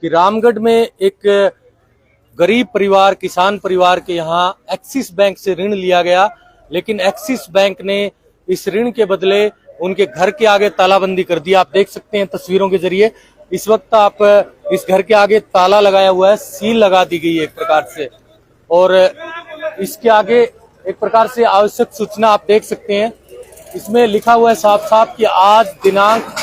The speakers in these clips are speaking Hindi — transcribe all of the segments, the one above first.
कि रामगढ़ में एक गरीब परिवार, किसान परिवार के यहाँ एक्सिस बैंक से ऋण लिया गया, लेकिन एक्सिस बैंक ने इस ऋण के बदले उनके घर के आगे तालाबंदी कर दी। आप देख सकते हैं तस्वीरों के जरिए। इस वक्त आप इस घर के आगे ताला लगाया हुआ है, सील लगा दी गई है एक प्रकार से, और इसके आगे एक प्रकार से आवश्यक सूचना आप देख सकते हैं। इसमें लिखा हुआ है साफ साफ कि आज दिनांक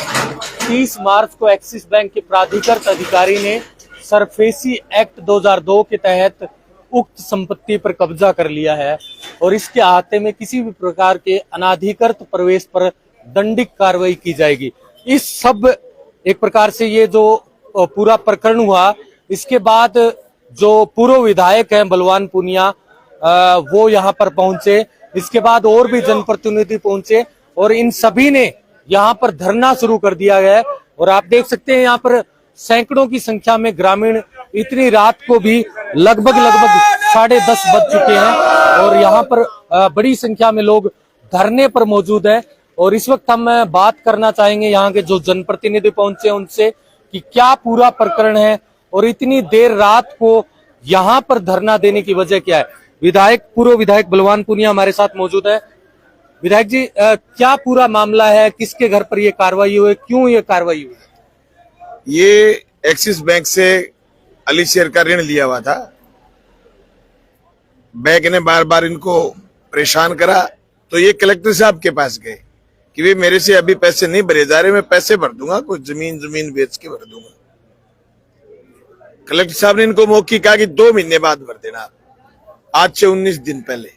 30 मार्च को एक्सिस बैंक के प्राधिकृत अधिकारी ने सरफेसी एक्ट 2002 के तहत उक्त संपत्ति पर कब्जा कर लिया है और इसके अहाते में किसी भी प्रकार के अनाधिकृत प्रवेश पर दंडिक कार्रवाई की जाएगी। इस सब एक प्रकार से ये जो पूरा प्रकरण हुआ, इसके बाद जो पूर्व विधायक हैं बलवान पूनिया, वो यहाँ पर पहुंचे। इसके बाद और भी जनप्रतिनिधि पहुंचे और इन सभी ने यहाँ पर धरना शुरू कर दिया गया है। और आप देख सकते हैं यहाँ पर सैकड़ों की संख्या में ग्रामीण इतनी रात को भी लगभग 10:30 बज चुके हैं और यहाँ पर बड़ी संख्या में लोग धरने पर मौजूद हैं। और इस वक्त हम बात करना चाहेंगे यहाँ के जो जनप्रतिनिधि पहुंचे उनसे कि क्या पूरा प्रकरण है और इतनी देर रात को यहाँ पर धरना देने की वजह क्या है। पूर्व विधायक बलवान पूनिया हमारे साथ मौजूद है। विधायक जी, क्या पूरा मामला है, किसके घर पर ये कार्रवाई हुई, क्यों ये कार्रवाई हुई? ये एक्सिस बैंक से अली शेर का ऋण लिया हुआ था। बैंक ने बार बार इनको परेशान करा तो ये कलेक्टर साहब के पास गए कि वे मेरे से अभी पैसे नहीं भरे जा रहे, मैं पैसे भर दूंगा, कुछ जमीन बेच के भर दूंगा। कलेक्टर साहब ने इनको मौके कहा कि 2 महीने बाद भर देना। आज से 19 दिन पहले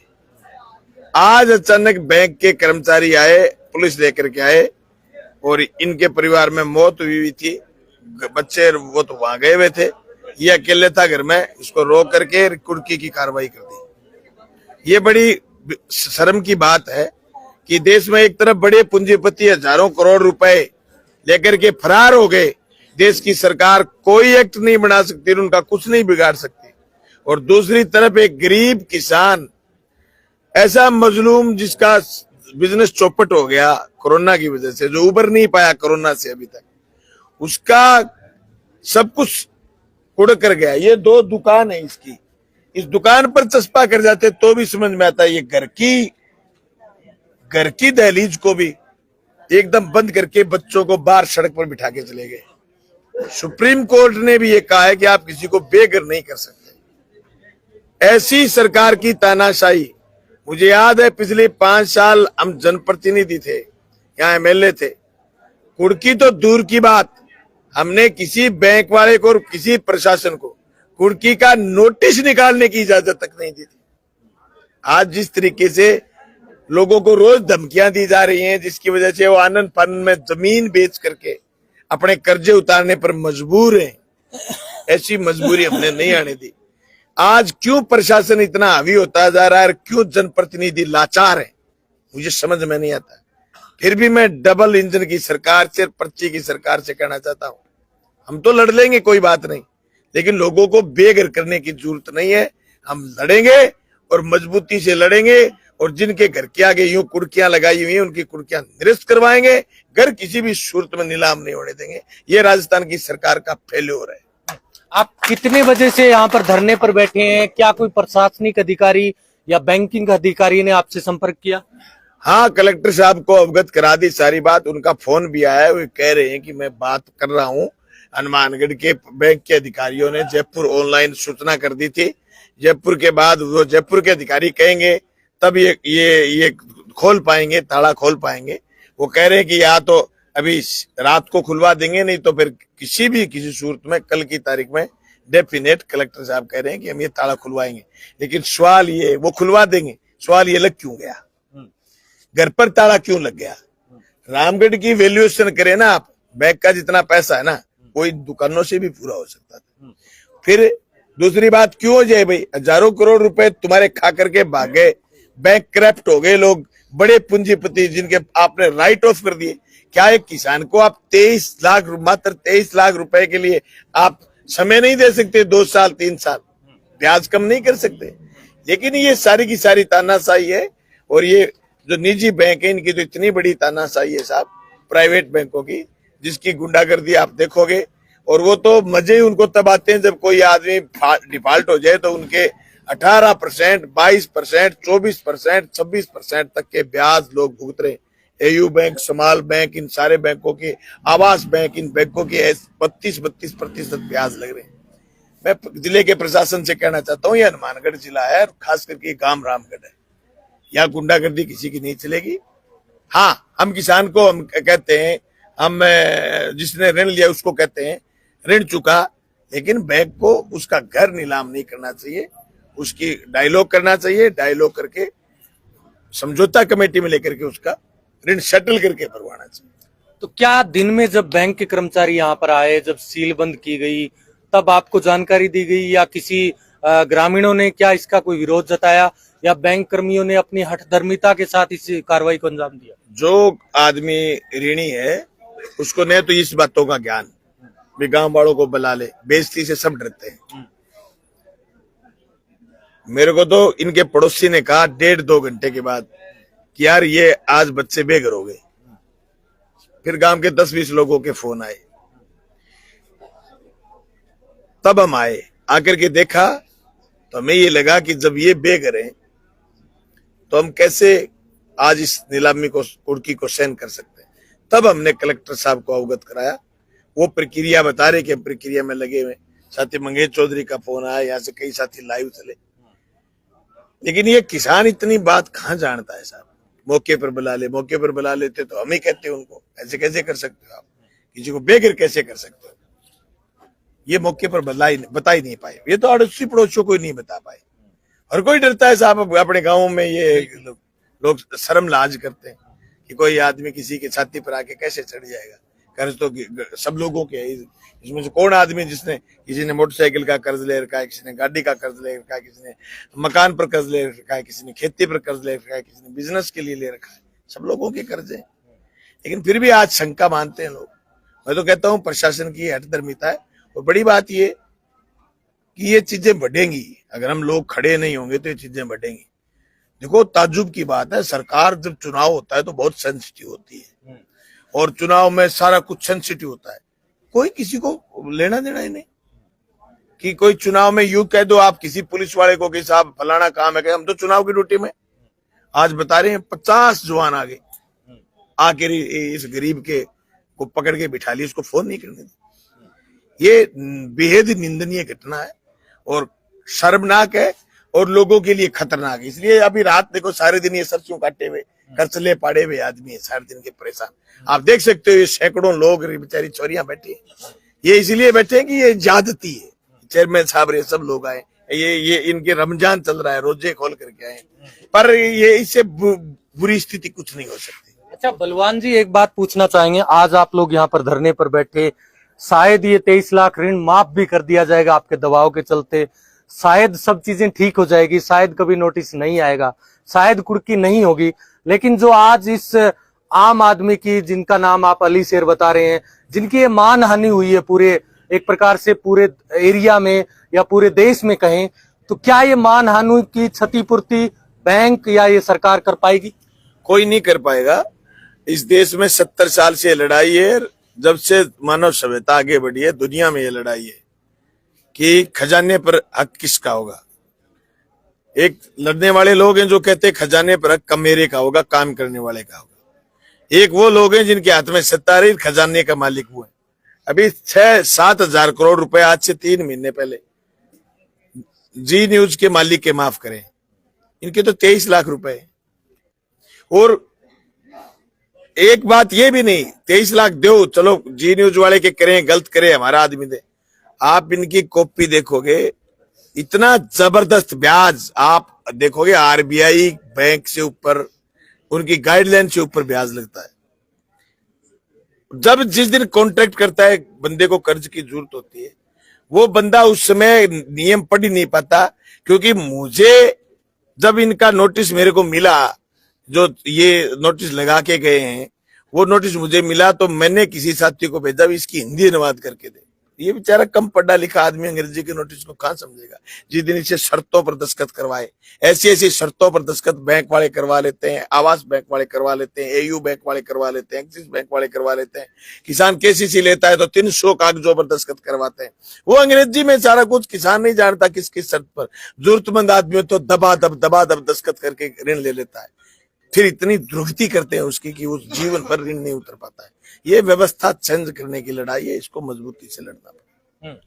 आज अचानक बैंक के कर्मचारी आए, पुलिस लेकर के आए और इनके परिवार में मौत हुई थी। बच्चे वो तो वहां गए हुए थे, ये अकेले था घर में। इसको रोक करके कुर्की की कार्रवाई कर दी। ये बड़ी शर्म की बात है कि देश में एक तरफ बड़े पूंजीपति हजारों करोड़ रुपए लेकर के फरार हो गए, देश की सरकार कोई एक्ट नहीं बना सकती, उनका कुछ नहीं बिगाड़ सकती, और दूसरी तरफ एक गरीब किसान, ऐसा मजलूम जिसका बिजनेस चौपट हो गया कोरोना की वजह से, जो उबर नहीं पाया कोरोना से अभी तक, उसका सब कुछ उड़ कर गया। ये 2 दुकान है इसकी, इस दुकान पर चस्पा कर जाते तो भी समझ में आता है। ये घर की दहलीज को भी एकदम बंद करके बच्चों को बाहर सड़क पर बिठा के चले गए। सुप्रीम कोर्ट ने भी ये कहा है कि आप किसी को बेघर नहीं कर सकते। ऐसी सरकार की तानाशाही, मुझे याद है पिछले 5 साल हम जनप्रतिनिधि थे, यहाँ एमएलए थे, कुर्की तो दूर की बात, हमने किसी बैंक वाले को और किसी प्रशासन को कुर्की का नोटिस निकालने की इजाजत तक नहीं दी थी। आज जिस तरीके से लोगों को रोज धमकियां दी जा रही हैं, जिसकी वजह से वो आनंद फानंद में जमीन बेच करके अपने कर्जे उतारने पर मजबूर हैं, ऐसी मजबूरी हमने नहीं आने दी। आज क्यों प्रशासन इतना हावी होता जा रहा है, क्यों जनप्रतिनिधि लाचार है, मुझे समझ में नहीं आता। फिर भी मैं डबल इंजन की सरकार से, पर्ची की सरकार से कहना चाहता हूं, हम तो लड़ लेंगे, कोई बात नहीं, लेकिन लोगों को बेघर करने की जरूरत नहीं है। हम लड़ेंगे और मजबूती से लड़ेंगे, और जिनके घर के आगे यूं कुर्कियां लगाई हुई हैं उनकी कुर्कियां निरस्त करवाएंगे। घर किसी भी सूरत में नीलाम नहीं होने देंगे। ये राजस्थान की सरकार का फेल्योर है। आप कितने बजे से यहाँ पर धरने पर बैठे हैं? क्या कोई प्रशासनिक अधिकारी या बैंकिंग अधिकारी ने आपसे संपर्क किया? हाँ, कलेक्टर साहब को अवगत करा दी सारी बात, उनका फोन भी आया है। वो कह रहे हैं कि मैं बात कर रहा हूँ। हनुमानगढ़ के बैंक के अधिकारियों ने जयपुर ऑनलाइन सूचना कर दी थी। जयपुर के बाद वो जयपुर के अधिकारी कहेंगे तब ये खोल पाएंगे, ताला खोल पाएंगे। वो कह रहे हैं कि या तो अभी रात को खुलवा देंगे, नहीं तो फिर किसी सूरत में कल की तारीख में डेफिनेट कलेक्टर साहब कह रहे हैं कि हम ये ताला खुलवाएंगे। लेकिन सवाल ये, वो खुलवा देंगे, सवाल ये लग क्यों गया, घर पर ताला क्यों लग गया? रामगढ़ की वैल्यूएशन करें ना आप, बैंक का जितना पैसा है ना, कोई दुकानों से भी पूरा हो सकता था। फिर दूसरी बात क्यों हो जाए भाई, हजारों करोड़ रुपए तुम्हारे खा करके भागे, बैंक क्रैप्ट हो गए लोग, बड़े पूंजीपति जिनके आपने राइट ऑफ कर दिए। क्या एक किसान को आप मात्र 23 लाख रुपए के लिए आप समय नहीं दे सकते? 2 साल 3 साल ब्याज कम नहीं कर सकते? लेकिन ये सारी की सारी तानाशाही है। और ये जो निजी बैंक है, इनकी तो इतनी बड़ी तानाशाही है साहब, प्राइवेट बैंकों की, जिसकी गुंडागर्दी आप देखोगे। और वो तो मजे ही उनको तब आते हैं जब कोई आदमी डिफॉल्ट हो जाए तो उनके 18%, 22%, 24%, 26% तक के ब्याज लोग भुगत रहे। एयू बैंक, स्मॉल बैंक, इन सारे बैंकों के, आवास बैंक, इन बैंकों के 32-32% ब्याज लग रहे हैं। मैं जिले के प्रशासन से कहना चाहता हूँ, ये हनुमानगढ़ जिला है, खास करके गांव रामगढ़ है, यहाँ गुंडागर्दी किसी की नहीं चलेगी। हाँ, हम किसान को हम कहते हैं, हम जिसने ऋण लिया उसको कहते हैं ऋण चुका, लेकिन बैंक को उसका घर नीलाम नहीं करना चाहिए, उसकी डायलॉग करना चाहिए, डायलॉग करके समझौता कमेटी में लेकर के उसका ऋण सेटल करके भरवाना चाहिए। तो क्या दिन में जब बैंक के कर्मचारी यहाँ पर आए, जब सील बंद की गई, तब आपको जानकारी दी गई या किसी ग्रामीणों ने क्या इसका कोई विरोध जताया, या बैंक कर्मियों ने अपनी हठधर्मिता के साथ इस कार्रवाई को अंजाम दिया? जो आदमी ऋणी है उसको नहीं तो इस बातों का ज्ञान, भी गांव वालों को बुला ले, बेइज्जती से सब डरते हैं। मेरे को तो इनके पड़ोसी ने कहा 1.5-2 घंटे के बाद कि यार ये आज बच्चे बेघर हो गए। फिर गांव के 10-20 लोगों के फोन आए, तब हम आए, आकर के देखा तो हमें ये लगा कि जब ये बेघर हैं तो हम कैसे आज इस नीलामी को, कुर्की को सहन कर सकते हैं। तब हमने कलेक्टर साहब को अवगत कराया, वो प्रक्रिया बता रहे कि हम प्रक्रिया में लगे हुए। साथी मंगेश चौधरी का फोन आया, यहाँ से कई साथी लाइव चले, लेकिन ये किसान इतनी बात कहाँ जानता है साहब। मौके पर बुला ले, मौके पर बुला लेते तो हम ही कहते उनको ऐसे कैसे कर सकते हो आप, किसी को बेघर कैसे कर सकते हो। ये मौके पर बता ही नहीं पाए, ये तो अड़ोसी पड़ोसियों को ही नहीं बता पाए। हर कोई डरता है साहब अपने गाँव में, ये लोग शर्म लाज करते हैं कि कोई आदमी किसी के छाती पर आके कैसे चढ़ जाएगा। कर्ज तो सब लोगों के है, इसमें से कौन आदमी जिसने, किसी ने मोटरसाइकिल का कर्ज ले रखा है, किसी ने गाड़ी का कर्ज ले रखा है, किसी ने मकान पर कर्ज ले रखा है, किसी ने खेती पर कर्ज ले रखा है, किसी ने बिजनेस के लिए ले रखा है, सब लोगों के कर्ज है। लेकिन फिर भी आज शंका मानते हैं लोग। मैं तो कहता हूँ प्रशासन की हठधर्मिता है। और बड़ी बात ये कि ये चीजें बढ़ेंगी, अगर हम लोग खड़े नहीं होंगे तो ये चीजें बढ़ेंगी। देखो, ताज्जुब की बात है, सरकार जब चुनाव होता है तो बहुत सेंसिटिव होती है, और चुनाव में सारा कुछ सेंसिटिव होता है। कोई किसी को लेना देना ही नहीं कि कोई चुनाव में यूं कह दो आप किसी पुलिस वाले को कि साहब फलाना काम है, हम तो चुनाव की ड्यूटी में। आज बता रहे हैं 50 जवान आ गए, आकर इस गरीब के को पकड़ के बिठा लिया, इसको फोन नहीं करने दी। ये बेहद निंदनीय घटना है और शर्मनाक है और लोगों के लिए खतरनाक है। इसलिए अभी रात देखो, सारे दिन ये सरसों काटे हुए, करचले पाड़े हुए आदमी है, सारे दिन के परेशान। आप देख सकते हो ये सैकड़ों लोग, बेचारी छोरियां बैठी है, ये इसलिए बैठे कि ये ज्यादती है। चेयरमैन साहब ये सब लोग आए, ये इनके रमजान चल रहा है, रोजे खोल करके आए, पर ये इससे बुरी स्थिति कुछ नहीं हो सकती। अच्छा बलवान जी, एक बात पूछना चाहेंगे, आज आप लोग यहाँ पर धरने पर बैठे, शायद ये 23 लाख ऋण माफ भी कर दिया जाएगा आपके दबाव के चलते, शायद सब चीजें ठीक हो जाएगी, शायद कभी नोटिस नहीं आएगा, शायद कुर्की नहीं होगी, लेकिन जो आज इस आम आदमी की, जिनका नाम आप अली शेर बता रहे हैं, जिनकी ये मान हानि हुई है पूरे, एक प्रकार से पूरे एरिया में या पूरे देश में कहें, तो क्या ये मान हानि की क्षतिपूर्ति बैंक या ये सरकार कर पाएगी? कोई नहीं कर पाएगा। इस देश में 70 साल से लड़ाई है, जब से मानव सभ्यता आगे बढ़ी है दुनिया में ये लड़ाई है कि खजाने पर हक किसका होगा। एक लड़ने वाले लोग हैं जो कहते हैं खजाने पर हक मेरे का होगा, काम करने वाले का होगा। एक वो लोग हैं जिनके हाथ में सत्ता रही, खजाने का मालिक वो है। अभी 6-7 हजार करोड़ रुपए आज से 3 महीने पहले जी न्यूज के मालिक के माफ करें, इनके तो 23 लाख रुपए। और एक बात ये भी नहीं, 23 लाख दो, चलो जी न्यूज वाले के करें, गलत करें, हमारा आदमी दे। आप इनकी कॉपी देखोगे, इतना जबरदस्त ब्याज आप देखोगे, आरबीआई बैंक से ऊपर, उनकी गाइडलाइन से ऊपर ब्याज लगता है। जब जिस दिन कॉन्ट्रैक्ट करता है बंदे को कर्ज की जरूरत होती है, वो बंदा उस समय नियम पढ़ ही नहीं पाता। क्योंकि मुझे जब इनका नोटिस मेरे को मिला, जो ये नोटिस लगा के गए हैं, वो नोटिस मुझे मिला तो मैंने किसी साथी को भेजा भी इसकी हिंदी अनुवाद करके दे। ये बेचारा कम पढ़ा लिखा आदमी अंग्रेजी के नोटिस को कहां समझेगा। जिस दिन इसे शर्तों पर दस्तखत करवाए, ऐसी ऐसी शर्तों पर दस्तखत बैंक वाले करवा लेते हैं, आवास बैंक वाले करवा लेते हैं, एयू बैंक वाले करवा लेते हैं, एक्सिस बैंक वाले करवा लेते हैं। किसान केसीसी लेता है तो 300 कागजों पर दस्तखत करवाते हैं। वो अंग्रेजी में सारा कुछ, किसान नहीं जानता किस किस शर्त पर। जरूरतमंद आदमी तो दबा दब दस्तखत करके ऋण ले लेता है, फिर इतनी दुर्गति करते हैं उसकी कि उस जीवन पर ऋण नहीं उतर पाता है। ये व्यवस्था चेंज करने की लड़ाई है, इसको मजबूती से लड़ना पड़ेगा।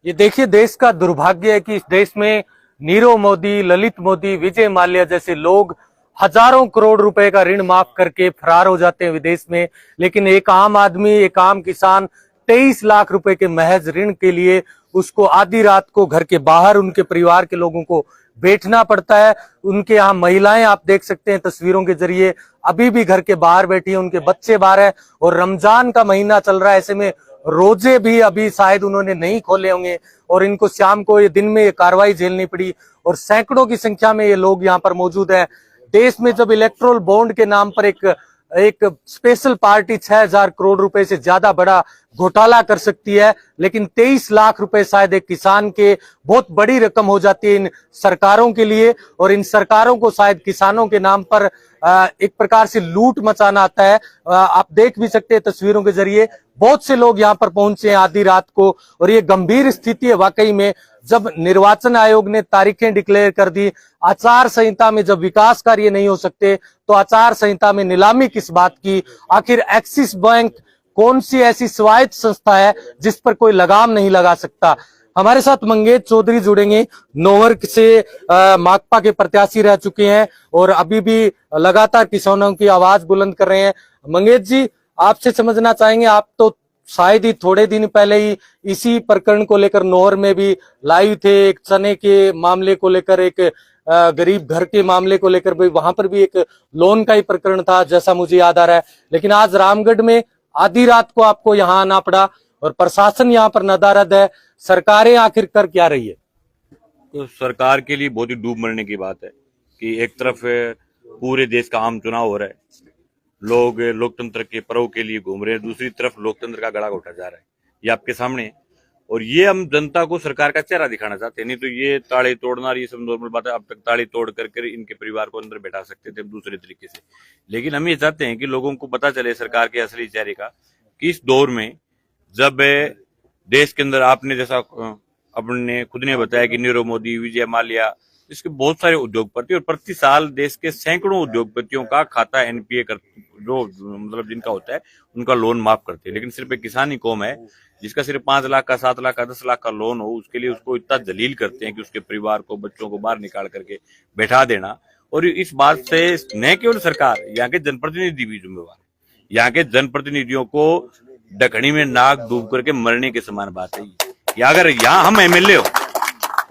ये देखिए, देश का दुर्भाग्य है कि इस देश में नीरव मोदी, ललित मोदी, विजय माल्या जैसे लोग हजारों करोड़ रुपए का ऋण माफ करके फरार हो जाते हैं विदेश में, लेकिन एक आम आदमी, एक आम किसान 23 लाख रुपए के महज ऋण के लिए उसको आधी रात को घर के बाहर उनके परिवार के लोगों को बैठना पड़ता है। उनके यहाँ महिलाएं आप देख सकते हैं तस्वीरों के जरिए, अभी भी घर के बाहर बैठी है, उनके बच्चे बाहर है और रमजान का महीना चल रहा है। ऐसे में रोजे भी अभी शायद उन्होंने नहीं खोले होंगे और इनको शाम को, ये दिन में ये कार्रवाई झेलनी पड़ी और सैकड़ों की संख्या में ये लोग यहाँ पर मौजूद है। देश में जब इलेक्ट्रोल बॉन्ड के नाम पर एक स्पेशल पार्टी 6000 करोड़ रुपए से ज्यादा बड़ा घोटाला कर सकती है, लेकिन 23 लाख रुपए शायद एक किसान के बहुत बड़ी रकम हो जाती है इन सरकारों के लिए। और इन सरकारों को शायद किसानों के नाम पर एक प्रकार से लूट मचाना आता है। आप देख भी सकते हैं तस्वीरों के जरिए, बहुत से लोग यहाँ पर पहुंचे हैं आधी रात को और ये गंभीर स्थिति है वाकई में। जब निर्वाचन आयोग ने तारीखें डिक्लेयर कर दी, आचार संहिता में जब विकास कार्य नहीं हो सकते तो आचार संहिता में नीलामी किस बात की? आखिर एक्सिस बैंक कौन सी ऐसी स्वायत्त संस्था है जिस पर कोई लगाम नहीं लगा सकता? हमारे साथ मंगेश चौधरी जुड़ेंगे, नोवर्क से माकपा के प्रत्याशी रह चुके हैं और अभी भी लगातार किसानों की आवाज बुलंद कर रहे हैं। मंगेश जी, आपसे समझना चाहेंगे, आप तो शायद ही थोड़े दिन पहले ही इसी प्रकरण को लेकर नोहर में भी लाइव थे, एक चने के मामले को लेकर, एक गरीब घर के मामले को लेकर भी, वहां पर भी एक लोन का ही प्रकरण था जैसा मुझे याद आ रहा है। लेकिन आज रामगढ़ में आधी रात को आपको यहाँ आना पड़ा और प्रशासन यहाँ पर नदारद है। सरकारें आखिर कर क्या रही है? तो सरकार के लिए बहुत ही डूब मरने की बात है कि एक तरफ पूरे देश का आम चुनाव हो रहा है, लोग लोकतंत्र के पर्व के लिए घूम रहे हैं, दूसरी तरफ लोकतंत्र का गला घोटा जा रहा है, ये आपके सामने है। और ये हम जनता को सरकार का चेहरा दिखाना चाहते हैं, नहीं तो ये ताले तोड़ना, ये सब नॉर्मल बात है। अब तक ताले तोड़ करके इनके परिवार को अंदर बैठा सकते थे दूसरे तरीके से, लेकिन हम ये चाहते हैं कि लोगों को पता चले सरकार के असली चेहरे का, कि इस दौर में जब देश के अंदर आपने जैसा अपने खुद ने बताया कि नीरव मोदी, विजय माल्या, इसके बहुत सारे उद्योगपति, और प्रति साल देश के सैकड़ों उद्योगपतियों का खाता एनपीए कर, जो मतलब जिनका होता है उनका लोन माफ करते हैं। लेकिन सिर्फ एक किसान ही कौम है जिसका सिर्फ 5 लाख का, 7 लाख का, 10 लाख का लोन हो, उसके लिए उसको इतना जलील करते हैं कि उसके परिवार को, बच्चों को बाहर निकाल करके बैठा देना। और इस बात से न केवल सरकार, यहाँ के जनप्रतिनिधि भी जिम्मेवार है। यहाँ के जनप्रतिनिधियों को डकनी में नाक डूब करके मरने के समान बात है ये। अगर यहाँ हम एमएलए हो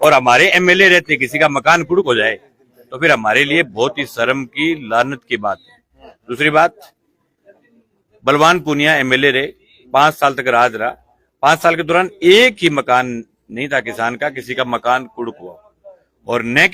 और हमारे एमएलए रहते किसी का मकान कुड़क हो जाए तो फिर हमारे लिए बहुत ही शर्म की, लानत की बात है। दूसरी बात, बलवान पूनिया एमएलए रहे, 5 साल तक राज रहा, 5 साल के दौरान एक ही मकान नहीं था किसान का, किसी का मकान कुड़क हुआ। और न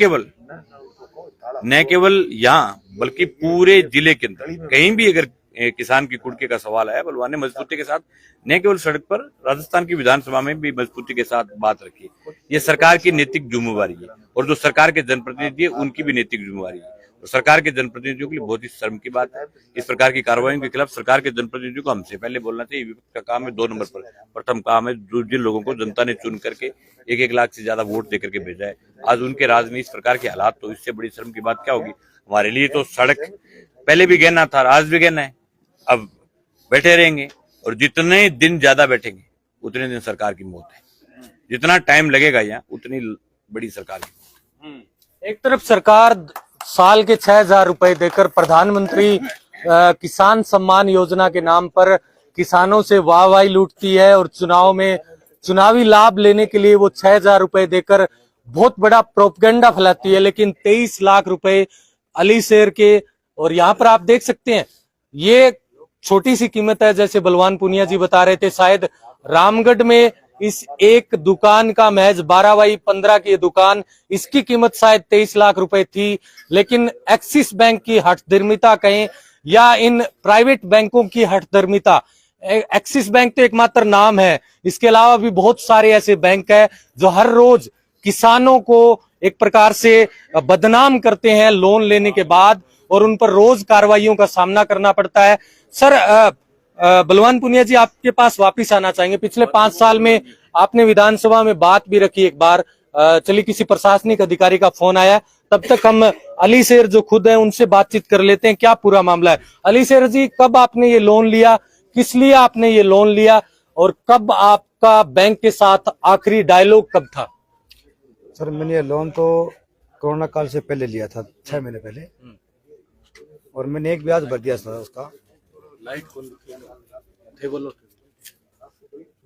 केवल यहाँ बल्कि पूरे जिले के अंदर कहीं भी अगर किसान की कुड़के का सवाल है, बलवान ने मजबूती के साथ न केवल सड़क पर, राजस्थान की विधानसभा में भी मजबूती के साथ बात रखी। ये सरकार की नैतिक जिम्मेवारी है और जो सरकार के जनप्रतिनिधि है उनकी भी नैतिक जिम्मेवारी है। और सरकार के जनप्रतिनिधियों के लिए बहुत ही शर्म की बात है। इस प्रकार की कार्रवाई के खिलाफ सरकार के जनप्रतिनिधियों को हमसे पहले बोलना चाहिए। विपक्ष का काम है 2 नंबर पर, प्रथम काम है जिन लोगों को जनता ने चुन करके 1-1 लाख से ज्यादा वोट देकर के भेजा है, आज उनके राज में इस प्रकार के हालात, तो इससे बड़ी शर्म की बात क्या होगी? हमारे लिए तो सड़क पहले भी गहना था, आज भी गहना है। अब बैठे रहेंगे और जितने दिन ज्यादा बैठेंगे उतने दिन सरकार की मौत है। जितना टाइम लगेगा यहाँ उतनी बड़ी सरकार की। एक तरफ सरकार साल के 6000 रुपए देकर प्रधानमंत्री किसान सम्मान योजना के नाम पर किसानों से वाहवाही लूटती है और चुनाव में चुनावी लाभ लेने के लिए वो 6000 रुपए देकर बहुत बड़ा प्रोपगेंडा फैलाती है। लेकिन 23 लाख रुपए अली शेर के, और यहाँ पर आप देख सकते हैं ये छोटी सी कीमत है। जैसे बलवान पुनिया जी बता रहे थे, शायद रामगढ़ में इस एक दुकान का महज 12x15 की दुकान, इसकी कीमत शायद 23 लाख रुपए थी। लेकिन एक्सिस बैंक की हठधर्मिता कहें या इन प्राइवेट बैंकों की हठधर्मिता, एक्सिस बैंक तो एकमात्र नाम है, इसके अलावा भी बहुत सारे ऐसे बैंक है जो हर रोज किसानों को एक प्रकार से बदनाम करते हैं लोन लेने के बाद, और उन पर रोज कार्रवाइयों का सामना करना पड़ता है। सर, बलवान पुनिया जी, आपके पास वापिस आना चाहेंगे। पिछले 5 साल में आपने विधानसभा में बात भी रखी एक बार, चलिए किसी प्रशासनिक अधिकारी का फोन आया, तब तक हम अली शेर जो खुद है उनसे बातचीत कर लेते हैं, क्या पूरा मामला है। अली शेर जी, कब आपने ये लोन लिया, किस लिए आपने ये लोन लिया, और कब आपका बैंक के साथ आखिरी डायलॉग कब था? सर, मैंने ये लोन तो कोरोना काल से पहले लिया था, 6 महीने पहले, और मैंने एक ब्याज भर दिया था उसका। लाइट थे बोलो।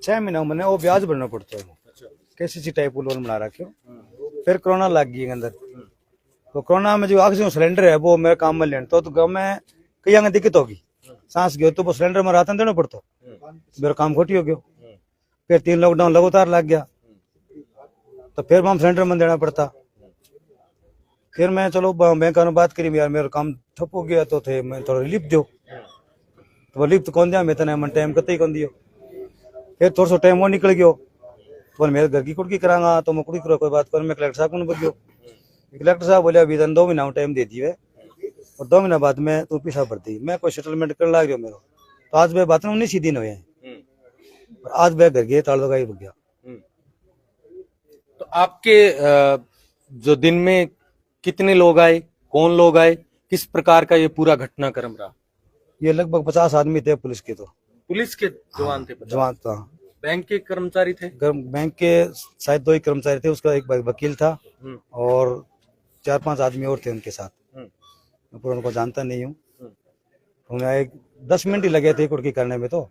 6 महीना मैंने वो ब्याज भरना पड़ता है। कैसी टाइप को लोन बना रखे हो। फिर कोरोना लग गई अंदर, तो कोरोना में जो ऑक्सीजन सिलेंडर है वो मेरे काम में लेने तो गाँव में कई आगे दिक्कत होगी, सांस गयो तो वो सिलेंडर में रातन देना पड़ता, मेरा काम खोटी हो गया। फिर 3 लॉकडाउन लगातार लग गया, तो फिर हम सिलेंडर में देना पड़ता। फिर मैं चलो बैंक ने बात करी, यार मेरा काम ठप हो गया, तो थे मैं थोड़ा रिलीफ दो, तो वो रिलीफ तो कौन दिया, मैं तो मन टाइम कतई कौन दियो। फिर थोड़ा सा टाइम वो निकल गयो, तो मेरे घर की कुड़की करांगा, तो मैं कुड़ी करो कोई बात कर, मैं कलेक्टर साहब को बगियो। कलेक्टर साहब बोले अभी 2 महीना टाइम दे दिए, और 2 महीना बाद में तू पैसा भर दी, मैं कोई सेटलमेंट कर लग रहा मेरा। तो आज वह बात 19 दिन हुए हैं, आज वह घर गए ताल लगाई रुक गया। तो आपके जो दिन में कितने लोग आए, कौन लोग आए, किस प्रकार का ये पूरा घटनाक्रम रहा? ये लगभग 50 आदमी थे पुलिस के, तो पुलिस के जवान थे? जवान था। बैंक के कर्मचारी थे? बैंक के शायद 2 ही कर्मचारी थे, उसका एक वकील था और 4-5 आदमी और थे उनके साथ। मैं पूरा उनको जानता नहीं हूँ, उन्हें 10 मिनट ही लगे थे कुड़की करने में। तो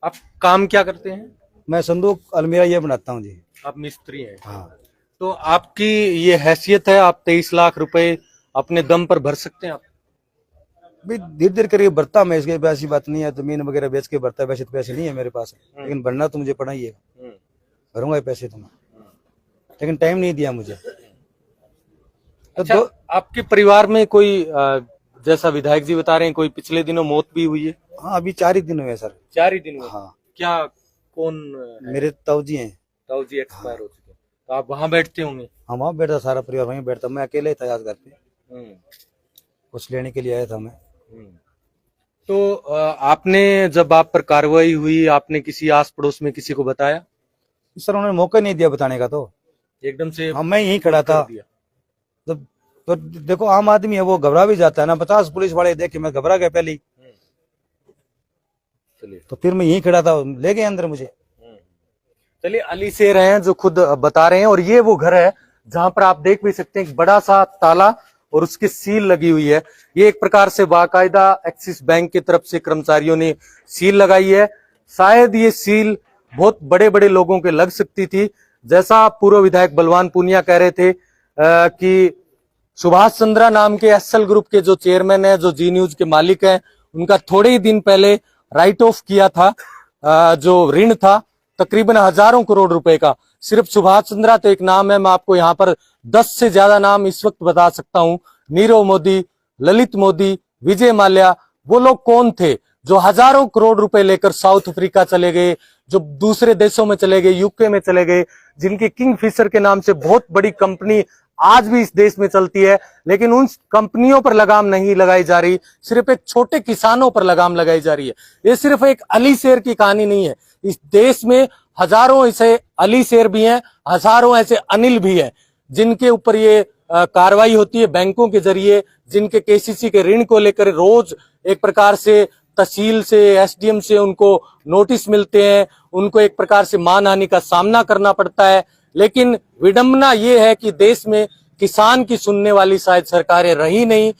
आप काम क्या करते हैं? मैं संदूक अलमीरा ये बनाता हूँ जी। आप मिस्त्री हैं? हाँ। तो आपकी ये हैसियत है, आप 23 लाख रुपए अपने दम पर भर सकते हैं? आप भाई धीरे धीरे करके भरता मैं, इसके ऐसी बात नहीं है, जमीन वगैरह बेच के भरता, वैसे तो पैसे नहीं है मेरे पास, लेकिन भरना तो मुझे पड़ा ही है, भरूंगा पैसे तो मैं, लेकिन टाइम नहीं दिया मुझे। तो अच्छा, आपके परिवार में कोई जैसा विधायक जी बता रहे हैं, कोई पिछले दिनों मौत भी हुई है? हाँ, अभी 4 ही दिन हुए सर। 4 ही दिन हुए? हाँ। क्या, कौन? मेरे ताऊजी हैं। ताऊजी एक्सपायर हो चुके, तो आप वहाँ बैठते होंगे? हम वहाँ बैठता, सारा परिवार वहीं बैठता, मैं अकेले ही था आज घर पे, कुछ लेने के लिए आया था मैं। तो आपने, जब आप पर कार्रवाई हुई, आपने किसी आस पड़ोस में किसी को बताया? सर उन्होंने मौका नहीं दिया बताने का, तो एकदम से हाँ मैं यहीं खड़ा था। तो देखो आम आदमी है, वो घबरा भी जाता है ना, 50 पुलिस वाले देखे मैं घबरा गया पहले ही। तो फिर मैं यहीं खड़ा था, ले गए अंदर मुझे। चलिए, अली शेर हैं जो खुद बता रहे हैं, और ये वो घर है जहां पर आप देख भी सकते हैं एक बड़ा सा ताला और उसकी सील लगी हुई है। ये एक प्रकार से बाकायदा एक्सिस बैंक की तरफ से कर्मचारियों ने सील लगाई है। शायद ये सील बहुत बड़े बड़े लोगों के लग सकती थी, जैसा पूर्व विधायक बलवान पूनिया कह रहे थे कि सुभाष चंद्रा नाम के एसएल ग्रुप के जो चेयरमैन है, जो जी न्यूज के मालिक हैं, उनका थोड़े ही दिन पहले राइट ऑफ किया था जो ऋण था तकरीबन हजारों करोड़ रुपए का। सिर्फ सुभाष चंद्रा तो एक नाम है, मैं आपको यहाँ पर 10 से ज्यादा नाम इस वक्त बता सकता हूँ। नीरव मोदी, ललित मोदी, विजय माल्या, वो लोग कौन थे जो हजारों करोड़ रुपए लेकर साउथ अफ्रीका चले गए, जो दूसरे देशों में चले गए, यूके में चले गए, जिनकी किंगफिशर के नाम से बहुत बड़ी कंपनी आज भी इस देश में चलती है, लेकिन उन कंपनियों पर लगाम नहीं लगाई जा रही, सिर्फ एक छोटे किसानों पर लगाम लगाई जा रही है। ये सिर्फ एक अली शेर की कहानी नहीं है, इस देश में हजारों ऐसे अली शेर भी हैं, हजारों ऐसे अनिल भी हैं, जिनके ऊपर ये कार्रवाई होती है बैंकों के जरिए, जिनके केसीसी के ऋण को लेकर रोज एक प्रकार से तहसील से, एसडीएम से उनको नोटिस मिलते हैं, उनको एक प्रकार से मानहानि का सामना करना पड़ता है। लेकिन विडंबना ये है कि देश में किसान की सुनने वाली शायद सरकारें रही नहीं।